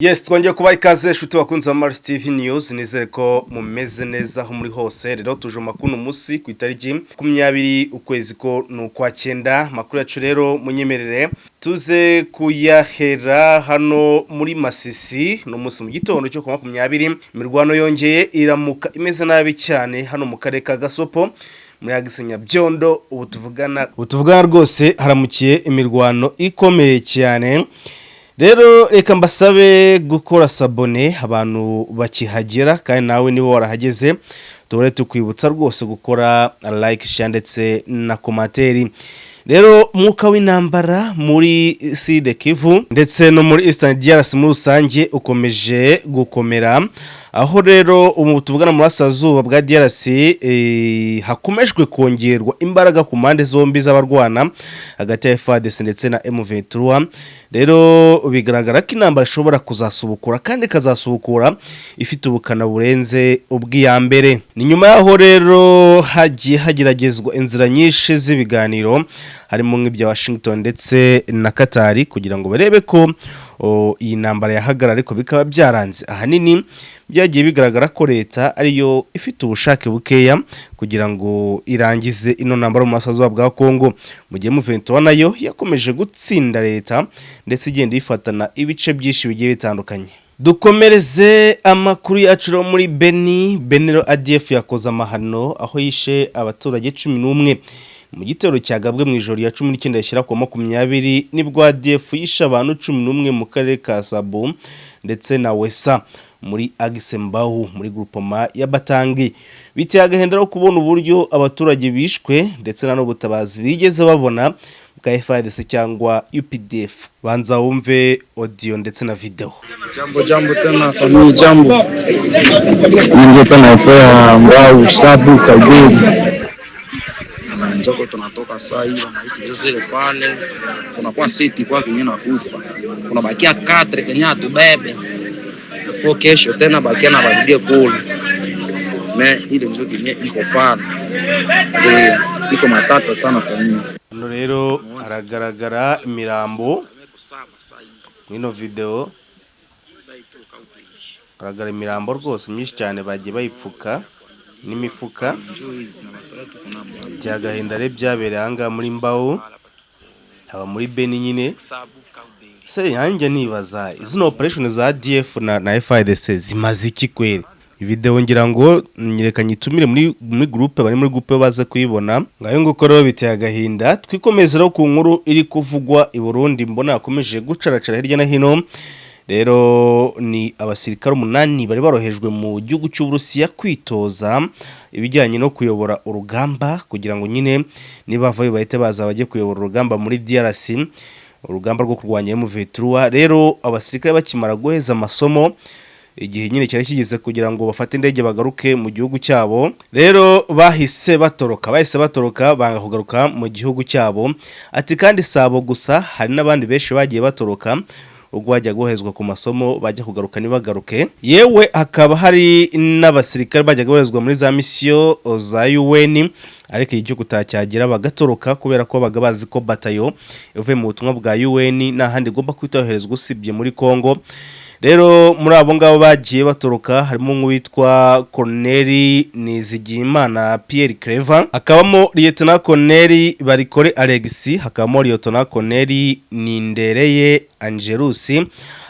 Yes, twongeye kubaha ikaze shuti wakunze Mars TV News, nizere ko mumeze neza aho muri hose. Rero tuje makuru umunsi ku itariki 20 ukwezi ko n'ukwa 9. Makuru yacu rero munyemerere tuze kuyahera hano muri Masisi no munsi mu gitondo cyo ku 20. Imirwano yongeye iramuka imeze nabi cyane hano mu karere ka Gasopo muri Agisenya Byondo. Ubu tuvugana rwose haramukiye imirwano ikomeye cyane. Rero reka mbasabe gukora sabone abantu bakihagera kandi nawe nibo warahageze dore tukwibutsa rwose gukora like share ndetse na commentaire. Rero mwuka w'intambara muri Sud Kivu ndetse no muri Eastern DRC muri rusange ukomeje gukomera, aho rero tuvugana mu Burasirazuba bwa DRC hakomejwe kongerwa imbaraga ku mpande zombi z'abarwana hagati ya FARDC ndetse na M23. Rero bigaragara ko intambara ishobora kuzasubukura kandi kazasubukura ifite ubukana burenze ubwiyambere. Ni nyuma yaho rero hagiye hageragezwa inzira nyinshi z'ibiganiro harimo nk'ibya Washington ndetse na Qatar kugira ngo barebe ko iyi ntambara yahagarara, ariko bikaba byaranze. Ahanini byagiye bigaragara ko leta ariyo ifite ubushake bukeya kugira ngo irangize ino ntambara mu Burasirazuba bwa Kongo, mu gihe M23 nayo yakomeje gutsinda leta ndetse igenda ifatana ibice byinshi bigiye bitandukanye. Dukomereze amakuru yacu muri Beni. Benero ADF yakoze amahano aho yishe abaturage 11 mu gitero cyagabwe mu ijoro ya 19 yashyira ku 20 nibwo ADF yishe abantu 11 mu karere ka Sabo ndetse na Wesa muri Agisembahu muri groupement ya Batangi. Biteye agahendera kubona uburyo abaturage bishwe ndetse na n'ubutabazi bigeze babona bwa FARDC cyangwa UPDF. Banza wumve audio ndetse na video. Jambo tena family, jambo nje tena kwa Mbau Sabu Kageri njoko tunatoka saa hii na hizo zile pale kunakuwa seti kwa kinyo na kufa kunabakia 4 kenya tubebe kwa kesho tena bakia na badie kule me ile ndio kinyo iko pale iko matata sana kwa mimi. Hano rero haragaragara imirambo mwino video, haragaragara imirambo rwose myinshi cyane bagiye bayipfuka n'imifuka cyagahinda re byabereye anga muri Mbao aba muri Beni nyine. Se yanjye nibaza izino operation za ADF na FARDC zimaze iki kweri? Video ngira ngo nyereka nyitumire muri groupe bari muri groupe baze kuyibona ngayo nguko rero biteye agahinda. Twikomezera ku nkuru iri kuvugwa i Burundi mbona yakomeje gucaracara hirya na hino. Rero ni abasirikare 8 bari barohejwe mu gihugu cy'u Burusiya kwitoza ibijyanye no kuyobora urugamba kugira ngo nyine nibavayo bahite baza baje kuyobora urugamba muri DRC, urugamba rwo kurwanya M23. Rero abasirikare bakimara guheza amasomo igihe nyine cyari kigeze kugira ngo bafate indege bagaruke mu gihugu cyabo, rero bahise batoroka banga kugaruka mu gihugu cyabo. Ati kandi sabo gusa hari n'abandi benshi bagiye batoroka ubwo bajya guhezwa ku masomo bajya kugaruka nibagaruke. Yewe hakaba hari n'abasirikare bajya guhezwa muri za mission za UN, ariko icyo gutacyagira bagatoroka kubera ko bagabazi ko batayo ivuye mu butumwa bwa UN n'ahandi igomba kwitoherezwa usibye muri Kongo. Rero muri abo ngabo bagiye batoroka harimo nk'uwitwa Colonel Nizigiyimana Pierre Clever, hakabamo Lieutenant Colonel Barikore Alexis, hakabamo Lieutenant Colonel Nindereye Angelus,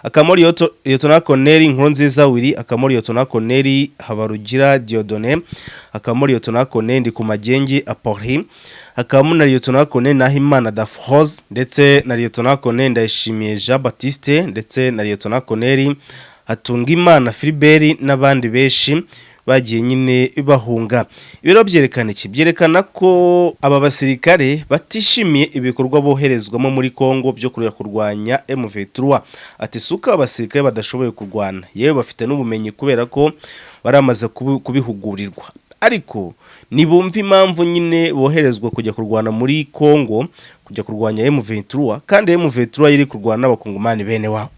hakabamo Lieutenant Colonel Nkurunziza Willy, hakabamo Lieutenant Colonel Habarugira Dieudonné, hakabamo Lieutenant Colonel Ndikumagenge Apolli, hakabamo na Lieutenant Colonel Nahimana Dafroze ndetse na Lieutenant Colonel Ndayishimiye Jean Baptiste ndetse na Lieutenant Colonel Hatungimana Philibert n'abandi benshi bagiye nyine bahunga. Ibiro byerekana iki? Byerekana ko aba basirikare batishimiye ibikorwa boherezwamo muri Kongo byo kurwanya M23. Ati suka abasirikare badashoboye kurwana, yewe bafite n'ubumenyi kubera ko baramaze kubihugurirwa, ariko nibumva impamvu nyine boherezwa kujya kurwana muri Kongo, kujya kurwanya M23 kandi M23 yiri kurwana n'abakongomani bene wabo.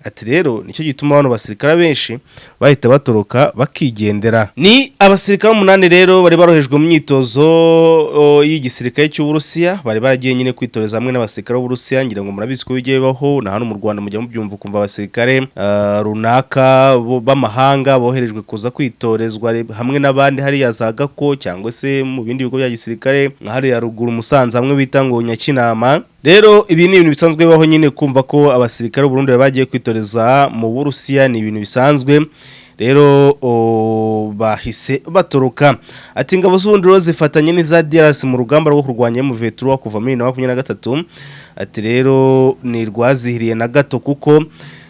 ati rero nicyo gituma bano basirikare benshi bahita batoroka bakigendera. Ni abasirikare 8 rero bari barohejwe mu myitozo y'igisirikare cy'u Burusiya, bari baragiye nyine kwitoreza hamwe n'abasirikare b'u Burusiya. Ngira ngo murabizi ko bigiye baho na hano mu Rwanda mujya mubyumva kumva abasirikare runaka b'amahanga boherejwe kuza kwitorezwa hamwe n'abandi hariya za Gako cyangwa se mu bindi bigo bya gisirikare nka hariya ruguru Musanze hamwe bita ngo Nyakinama. Rero ibi ni ibintu bisanzwe baho nyine kumva ko abasirikare b'u Burundi bagiye kwitoreza mu Burusiya, ni ibintu bisanzwe. Rero bahise batoroka. Ati ingabo z'Uburundi zifatanye n'iza DRC mu rugamba rwo kurwanya M23 kuva muri 2023. Ati rero ni rwazihiriye na gato kuko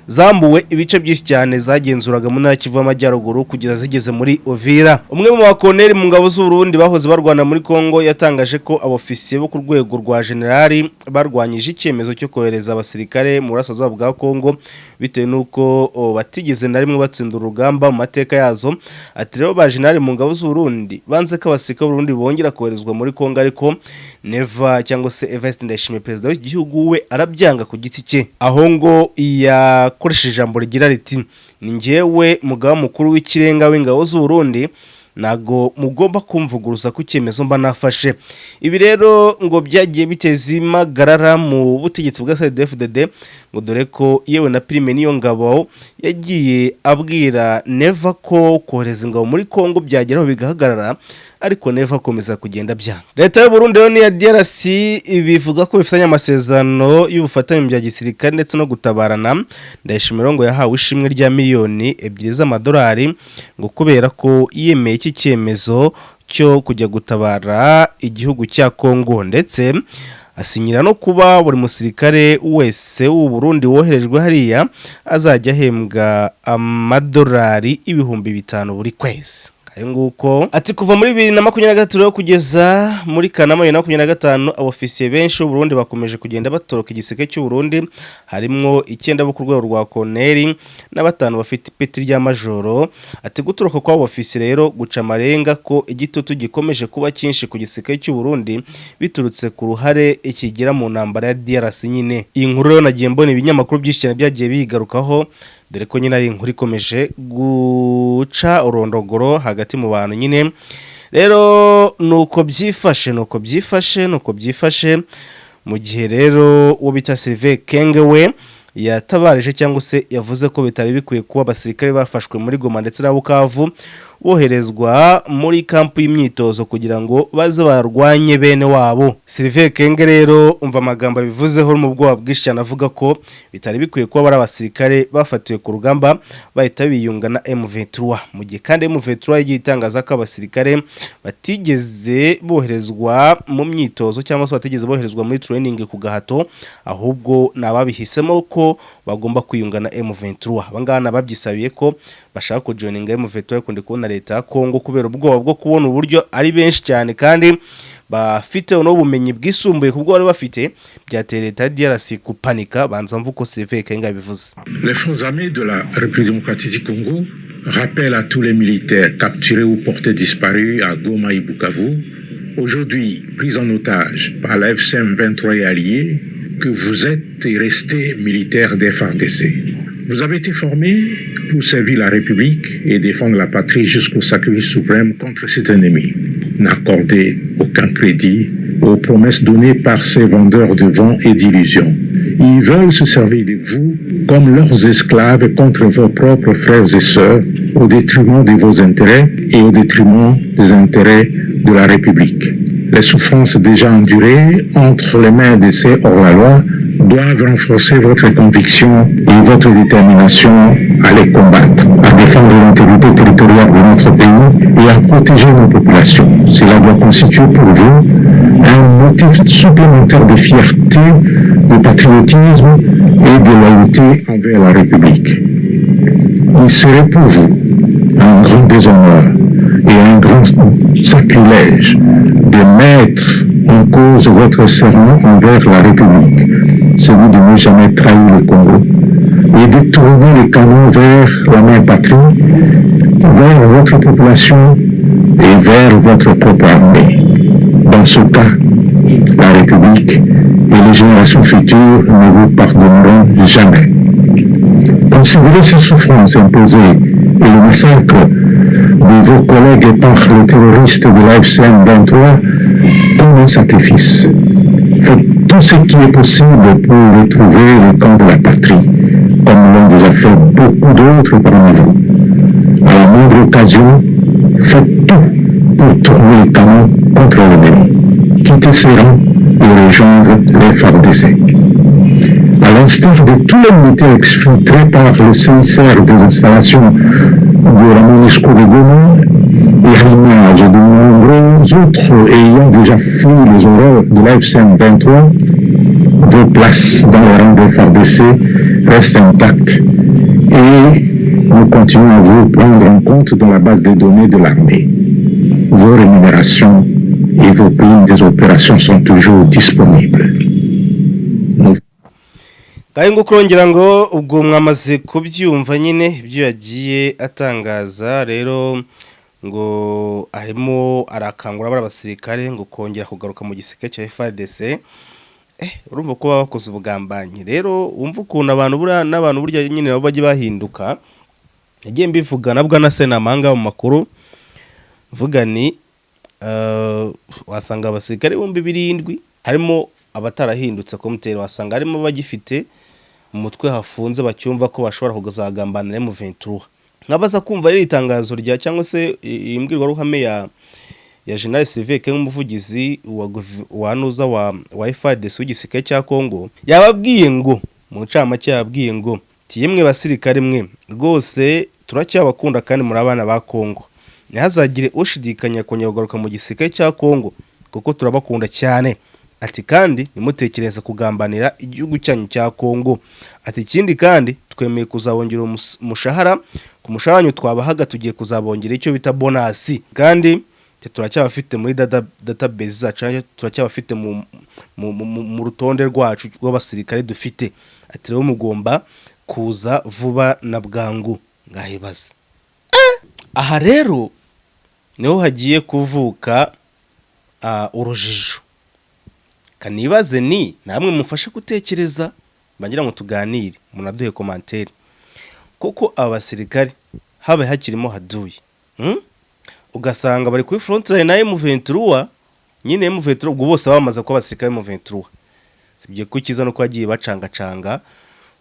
zambuwe ibice byinshi cyane zagenzuraga mu ntara Kivu y'Amajyaruguru kugeza zigeze muri Uvira. Umwe mu bakoneri mu ngabo z'u Burundi bahoze barwana muri Kongo yatangaje ko abofisiye bo ku rwego rwa generali barwanyije icyemezo cyo kohereza abasirikare mu burasirazuba bwa Kongo bitewe nuko batigeze na rimwe batsinda urugamba mu mateka yazo. Ati rero ba generali mu ngabo z'u Burundi banze ko abasirikare b'u Burundi bongera koherezwa muri Kongo, ariko Neva cyangwa se Evariste Ndayishimiye perezida w'igihugu we arabyanga ku giti cye, aho ngo yakoresheje ijambo rigira riti ni njyewe mugaba mukuru w'ikirenga w'ingabo z'u Burundi, nago mugomba kumvuguruza ku cyemezo mba nafashe. Ibi rero ngo byagiye biteza impagarara mu butegetsi bwa CNDD-FDD, ngo dore ko yewe na Prime niyo ngabo yagiye abwira Neva ko kohereza ingabo muri Kongo byageraho bigahagarara, ariko Neva akomeza kugenda byanga. Leta y'u Burundi rero ya DRC bivuga ko bifitanye amasezerano y'ubufatanye bya gisirikare ndetse no gutabarana. Ndayishimira ngo yahawe ishimwe rya miliyoni 2 z'amadolari ngo kubera ko yemeye iki cyemezo cyo kujya gutabara igihugu cya Kongo, ndetse asinyira no kuba buri musirikare wese w'u Burundi woherejwe hariya azajya ahembwa amadolari 5,000 buri kwezi. Nguko ati kuva muri 2023 kugeza muri Kanama 2025 abofisiye benshi b'u Burundi bakomeje kugenda batoroka igiseke cy'u Burundi, harimo 9 bo ku rwego rwa Koneri na 5 bafite ipeti rya majoro. Ati gutoroka kwa abofisiye rero guca amarenga ko igitutu gikomeje kuba cyinshi ku giseke cy'u Burundi biturutse ku ruhare ikigira mu ntambara ya DRC nyine. Iyi nkuru rero nagiye mbona ibinyamakuru byinshi cyane byagiye bigarukaho, dore ko nyine ari inkuru ikomeje guca urondogoro hagati mu bantu nyine. Rero nuko byifashe mu gihe rero uwo bita Sylvain Kenge we yatabarije cyangwa se yavuze ko bitari bikwiye kuba abasirikare bafashwe muri Goma ndetse na Bukavu boherezwa muri kampu y'imyitozo kugira ngo baze barwanye bene wabo. Sylvain Kenge rero umva amagambo bivuzeho mu bwoba bwinshi cyane avuga ko bitari bikwiye kuba bari abasirikare bafatiwe ku rugamba bahita biyunga na M23, mu gihe kandi M23 yagiye itangaza ko abasirikare batigeze boherezwa mu myitozo cyangwa se batigeze boherezwa muri training ku gahato, ahubwo nababihisemo ko bagomba kwiyunga na M23. Abangana babyisabiye ko bashaka ko joininga M23 kundi kubona leta ya Kongo kubera ubwoba bwo kubona uburyo ari benshi cyane kandi bafite n'ubumenyi bwisumbuye kubwo bari bafite byateye leta ya DRC kupanika. Banza mvuko Sylvain Kenge bivuze. Les forces armées de la République démocratique du Congo rappellent à tous les militaires capturés ou portés disparus à Goma et Bukavu, aujourd'hui pris en otage par la FCM 23 et alliés, que vous êtes et restez militaires des FARDC. Vous avez été formés pour servir la République et défendre la patrie jusqu'au sacrifice suprême contre cet ennemi. N'accordez aucun crédit aux promesses données par ces vendeurs de vent et d'illusions. Ils veulent se servir de vous comme leurs esclaves contre vos propres frères et sœurs, au détriment de vos intérêts et au détriment des intérêts de la République. Les souffrances déjà endurées entre les mains de ces hors-la-loi doivent renforcer votre conviction et votre détermination à les combattre, à défendre l'intégrité territoriale de notre pays et à protéger nos populations. Cela doit constituer pour vous un motif supplémentaire de fierté, de patriotisme et de loyauté envers la République. Il serait pour vous un grand déshonneur et un grand sacrilège de mettre en cause votre serment envers la République, celui de ne jamais trahir le Congo, et de tourner le canon vers la mère patrie, vers votre population et vers votre propre armée. Dans ce cas, la République et les générations futures ne vous pardonneront jamais. Considérez ces souffrances imposées et le massacre de vos collègues par les terroristes de l'AFCM 23 comme un sacrifice. Faites tout ce qui est possible pour retrouver le camp de la patrie, comme l'ont déjà fait beaucoup d'autres parmi vous. À la moindre occasion, faites tout pour tourner le canon contre l'ennemi. Quittez ces rangs et rejoindre les FARDC. À l'instar de tous les militaires exfiltrés par le CICR des installations de la MONUSCO de Goma et à l'image de nombreux autres ayant déjà fui les horreurs de l'AFCM 23, vos places dans les rangs des FARDC restent intactes et nous continuons à vous prendre en compte dans la base des données de l'armée. Vos rémunérations et vos primes des opérations sont toujours disponibles. Kandi ngo kurongera ngo ubwo mwamaze kubyumva nyine ibyo yagiye atangaza rero ngo arimo arakangura abasirikare ngo kongera kugaruka mu giseke cya FARDC urumva ko bakoze ubugambanyi rero umva ukuntu n'abantu burya nyine nabo bagiye bahinduka yagiye mbivuga nabwo na Senamanga mu makuru vuga ni wasanga abasirikare 7,000 harimo abatarahindutse komuteri wasanga harimo bagifite umutwe hafunze bacyumva ko bashobora kuzagambanira mu 23 nkabaza kumva riri itangazo rya cyangwa se imbwirwa ruhame ya General Siveke nk'umuvugizi wa nuza wa FARDC w'igiseke cya Kongo yababwiye ngo mu ncamake yababwiye ngo tiyemwe basirikare mwe rwose turacyabakunda kandi muri abana ba Kongo ntihazagire ushidikanya kugaruka mu giseke cya Kongo kuko turabakunda cyane ati kandi nimutekereza kugambanira igihugu cyanyu cya Kongo ati ikindi kandi twemeye kuzabongera umushahara ku musharanyo twabahaga tugiye kuzabongera icyo bita bonus kandi turacyabafite muri database zacu turacyabafite mu rutonde rwacu rw'abasirikare dufite ati rero mugomba kuza vuba na bwangu ngahibaza aha rero niho hagiye kuvuka urujijo kanibaze ni namwe mufashe gutekereza bagira ngo tuganire munaduhe commentaire koko abasirikare habe hakirimo haduye ugasanga bari kuri front line na M23 nyine M23 ubwo bose bamaze ko abasirikare M23 sibye kukiza no kwagiye bacangacanga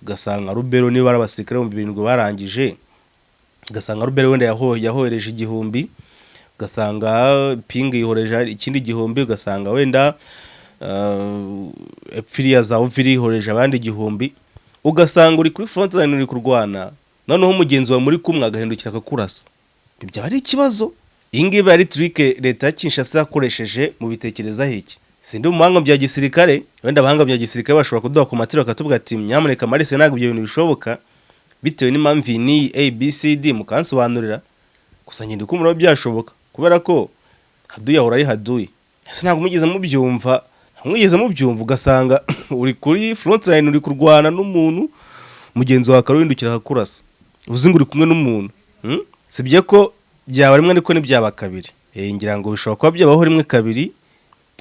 ugasanga Rubero niba abasirikare 7,000 barangije ugasanga Rubero wenda yahoreje 1,000 ugasanga Ping yihoreje ikindi 1,000 ugasanga wenda Epfiria za Oviri horeje abandi 1,000 ugasanga uri kuri front line uri kurwana noneho umugenzi wa muri kumwe agahindukira akakurasa ibyo ari ikibazo ingibe ari trick leta ya Kinshasa yakoresheje mu bitekereza hiki sindi umuhanga bya gisirikare wenda abahanga bya gisirikare bashobora kuduha ku matiro akatubwa ati nyamuneka Marise ntabwo ibyo bintu bishoboka bitewe n'impamvu ni ABCD mukansobanurira gusa nyindi ko muro byashoboka kubera ko haduye ahora ari haduye ese ntabwo mugeze mubyumva ugasanga uri kuri front line uri kurwana n'umuntu mugenzi wa karwindukira akakurasa uzi ngo uri kumwe n'umuntu sibye ko byaba rimwe ariko n'ibyaba kabiri ngira ngo bishobora kuba byabaho rimwe kabiri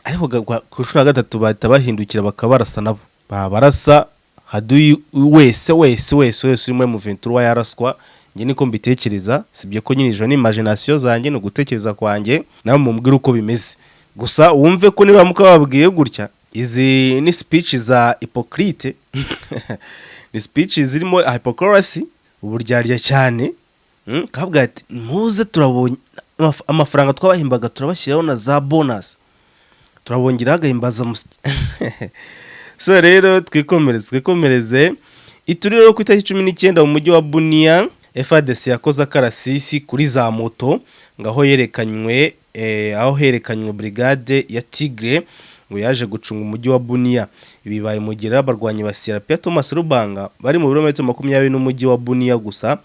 ariko ku nshuro ya gatatu bahita bahindukira bakabarasa nabo babarasa haduyi wese uri muri M23 yaraswa nge niko mbitekereza sibye ko nyine ijo ni imagination zanjye no gutekereza kwanjye nawe mumbwira uko bimeze gusa wumve ko niba mukababwiye gutya izi ni speech za hypocrite ni speech zirimo hypocrisy uburyarya cyane kabwa ati muze turabonye amafaranga twabahimbaga turabashyiraho na za bonus turabongera agahimbaza so rero twikomereze ituriro ku itariki 19 mu mujyi wa Bunia FARDC yakoze akarasisi kuri za moto ngaho herekanywe brigade ya Tigre ngo yaje gucunga umujyi wa Bunia ibibaye mugera abarwanyi ba Sierra Thomas Rubanga bari mu birometero 20 n'umujyi wa Bunia gusa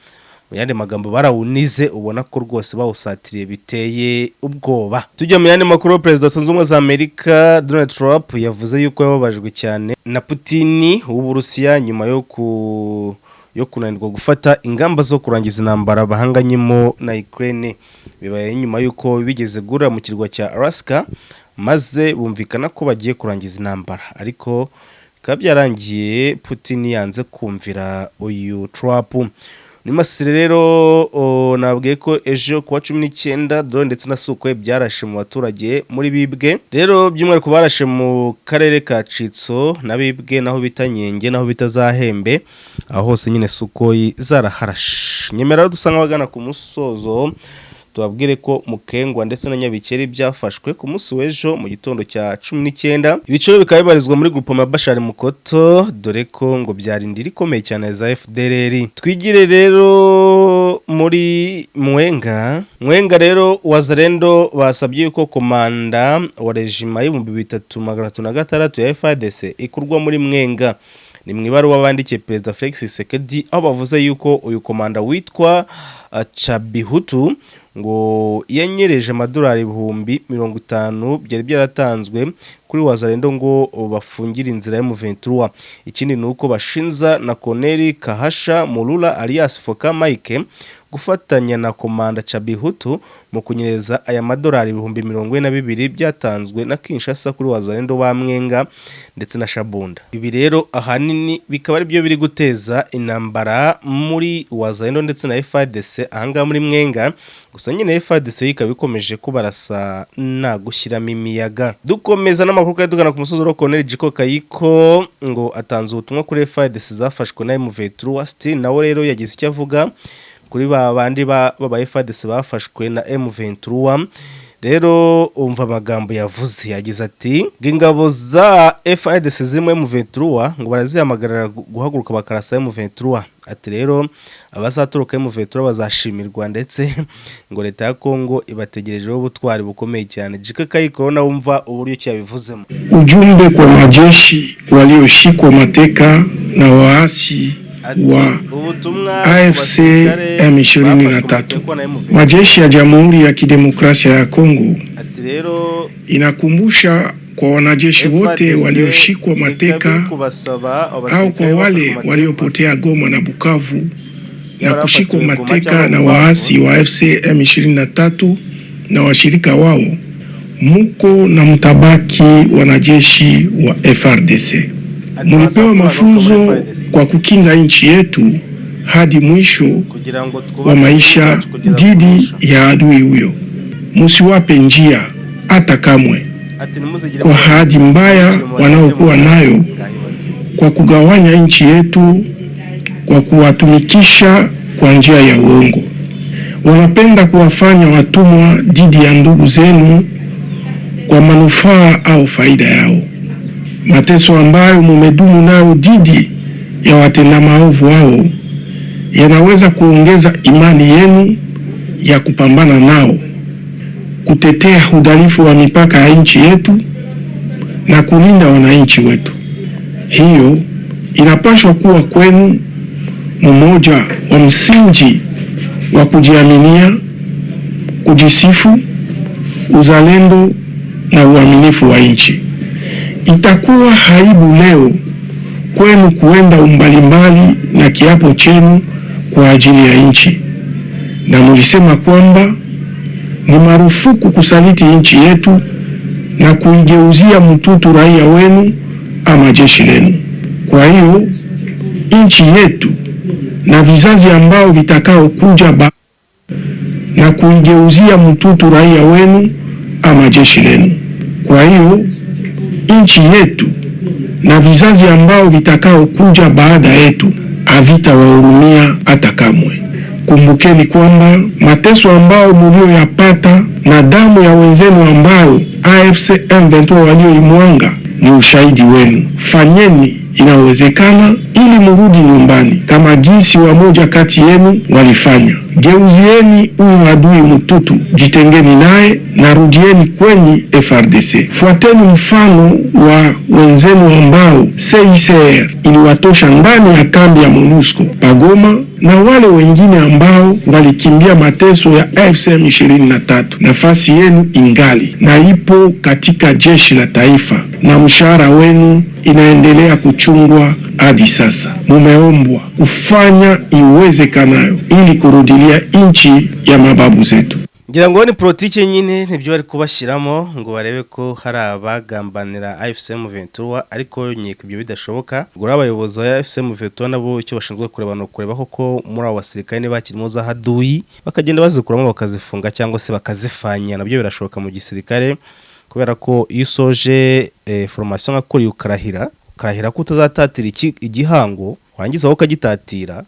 mu yandi magambo barawunize ubona ko rwose bawusatiriye biteye ubwoba tujya mu yandi makuru President Sonzumwe za Amerika Donald Trump yavuze yuko yababajwe cyane na Putin w'Uburusiya nyuma yo kunanirwa gufata ingamba zo kurangiza intambara bahanganyemo na Ukraine bibaye nyuma yuko bigeze gura mu kirwa cya Alaska maze bumvikana ko bagiye kurangiza intambara ariko kabyarangiye Putin yanze kumvira uyu Trump. Ni Masire rero nabwiye ko ejo kuwa 19 drone ndetse na Sukhoi byarashe mu baturage muri Bibwe. Rero by'umwihariko barashe mu karere ka Citso na Bibwe naho bita Nyenge naho bita Zahembe, aho hose nyine Sukhoi zaraharashe. Nyemera dusanga bagana ku musozo tubabwire ko Mukengwa ndetse na Nyabikeri byafashwe ku munsi w'ejo mu gitondo cya 19. Ibiciro bikaba bibarizwa muri groupe Mabashari Mukoto, dore ko ngo byarindira ikomeye cyane za FDLR. Twigire rero muri Mwenga rero Wazalendo basabye yuko komanda wa regima y'ibihumbi 3306 ya FARDC ikurwa muri Mwenga. Ni mwibaruwa bandikiye Perezida Felix Tshisekedi aho bavuze yuko uyu komanda witwa Chabihutu ngo yanyereje amadolari 50,000 byari byaratanzwe kuri Wazalendo ngo bafungira inzira ya M23. Ikindi nuko bashinza na Colonel Kahasha Mulula alias Foka Mike gufatanya na komanda Chabihutu mu kunyereza aya madolari 42,000 byatanzwe na Kinshasa kuri Wazalendo ba Mwenga ndetse na Shabunda. Ibi rero ahanini bikaba ari byo biri guteza intambara muri Wazalendo ndetse na FARDC ahanga muri Mwenga. Gusa nyine FARDC ikaba ikomeje kubarasa na gushyiramo imiyaga. Dukomeza n'amakuru kandi dugana ku musozo ro Colonel Jiko Kayiko ngo atanze ubutumwa kuri FARDC zafashwe na M23. Still nawe rero yagize icyo avuga kuri babandi baba FARDC bafashwe na M23. Rero umva amagambo yavuze, yagize ati ingabo za FARDC zirimo M23 ngo barazihamagarira guhaguruka bakarasa M23. Ati rero abazaturuka M23 bazashimirwa ndetse ngo leta ya Kongo ibategerejeho ubutwari bukomeye cyane. Jika Kayiko na umva uburyo cyabivuzemo. Ujumbe kwa majeshi walioshikwa mateka na waasi wa AFC M23. Majeshi ya Jamhuri ya Kidemokrasia ya Kongo inakumbusha kwa wanajeshi wote walioshikwa mateka au kwa wale waliopotea Goma na Bukavu na kushikwa mateka na waasi wa AFC M23 na washirika wao, muko na mtabaki wanajeshi wa FARDC. Mulipewa mafunzo kwa kukinga nchi yetu hadi mwisho wa maisha dhidi ya adui huyo. Musiwape njia hata kamwe kwa hadi mbaya wanaokuwa nayo kwa kugawanya nchi yetu, kwa kuwatumikisha kwa njia ya uongo. Wanapenda kuwafanya watumwa dhidi ya ndugu zenu kwa manufaa au faida yao. Mateso ambayo mumedumu nayo dhidi ya watenda maovu wao yanaweza kuongeza imani yenu ya kupambana nao, kutetea udhalifu wa mipaka ya nchi yetu na kulinda wananchi wetu. Hiyo inapaswa kuwa kwenu mmoja wa msingi wa kujiaminia, kujisifu, uzalendo na uaminifu wa nchi. Itakuwa haibu leo kwenu kuenda umbalimbali na kiapo chenu kwa ajili ya nchi, na mulisema kwamba ni marufuku kusaliti nchi yetu na kuigeuzia mtutu raia wenu ama jeshi lenu. Kwa hiyo nchi yetu na vizazi ambao vitakao kuja na kuigeuzia mtutu raia wenu ama jeshi lenu. Kwa hiyo nchi yetu na vizazi ambao vitakao kuja baada yetu havitawahurumia hata kamwe. Kumbukeni kwamba mateso ambao mlioyapata na damu ya wenzenu ambao AFC M23 walioimwanga ni ushahidi wenu. Fanyeni inawezekana ili murudi nyumbani kama jinsi wamoja kati yenu walifanya. Geuzieni huyu adui mtutu, jitengeni naye na rudieni kwenye FARDC. Fuateni mfano wa wenzenu ambao CICR iliwatosha ndani ya kambi ya MONUSCO Pagoma na wale wengine ambao walikimbia mateso ya AFC M23. Nafasi yenu ingali na ipo katika jeshi la taifa na mshahara wenu inaendelea kuchungwa hadi sasa. Mumeombwa kufanya iwezekanayo ili kurudilia nchi ya mababu zetu. ngira ngo ni politike nyine nibyo bari kubashyiramo ngo barebe ko hari abagambanira AFC M23 ariko nyiko ibyo bidashoboka ngo abayobozi ba AFC M23 nabo icyo bashinzwe kureba no kureba ko muri abo basirikare ne bakirimo za haduyi bakagenda bazikuramo bakazifunga cyangwa se bakazifanya nabyo birashoboka mu gisirikare kubera ko iyo soje formation akuri ukarahira ko utazatatira igihango warangiza aho kagitatira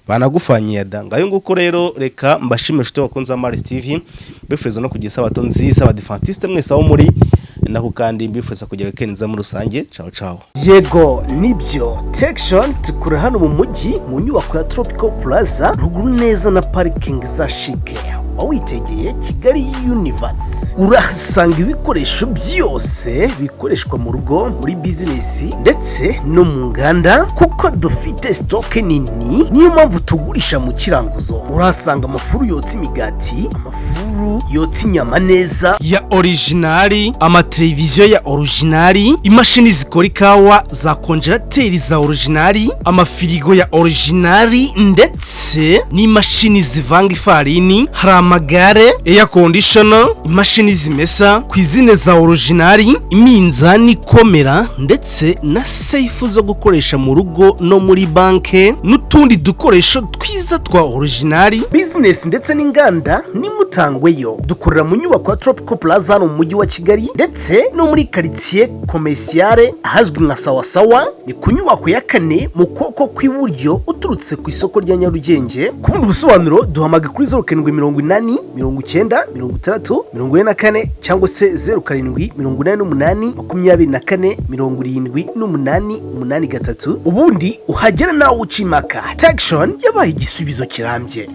banagufanyia da ngayo nguko rero reka mbashimire shute wakunza Maris TV bifuriza no kugira sabato nziza abadifantiste mwese aho muri nako kandi mbifuriza kujya weekend mu rusange ciao yego nibyo Textion tukura hano mu mujyi mu nyubako ya Tropical Plaza ruguru neza na parking za shike witegeye Kigali Universe urahasanga ibikoresho byose bikoreshwa mu rugo muri business ndetse no mu nganda kuko dufite stock nini niyo mpamvu tugurisha mu kiranguzo urahasanga amafuru yotsa imigati amafuru yotsa inyama neza ya originali amateleviziyo ya originali imashini zikora ikawa za konjerateri za originali amafirigo ya originali ndetse n'imashini zivanga ifarini amagare air conditioner imashini zimesa kwizine za originali iminzani komera ndetse na safe zo gukoresha mu rugo no muri banke n'utundi dukoresho twiza twa originali business ndetse n'inganda nimutangweyo dukorera mu nyubako ya Tropical Plaza no mu mujyi wa Kigali ndetse no muri quartier commerciale ahazwi nka Sawasawa ni ku nyubako ya 4 mu koko kw'iburyo uturutse ku isoko rya Nyarugenge ku bundi busobanuro duhamaga kuri 0780 90 60 44 cyangwa se 0788 24 78 83 ubundi uhagera nawe ucimaka Textion yabaye igisubizo kirambye.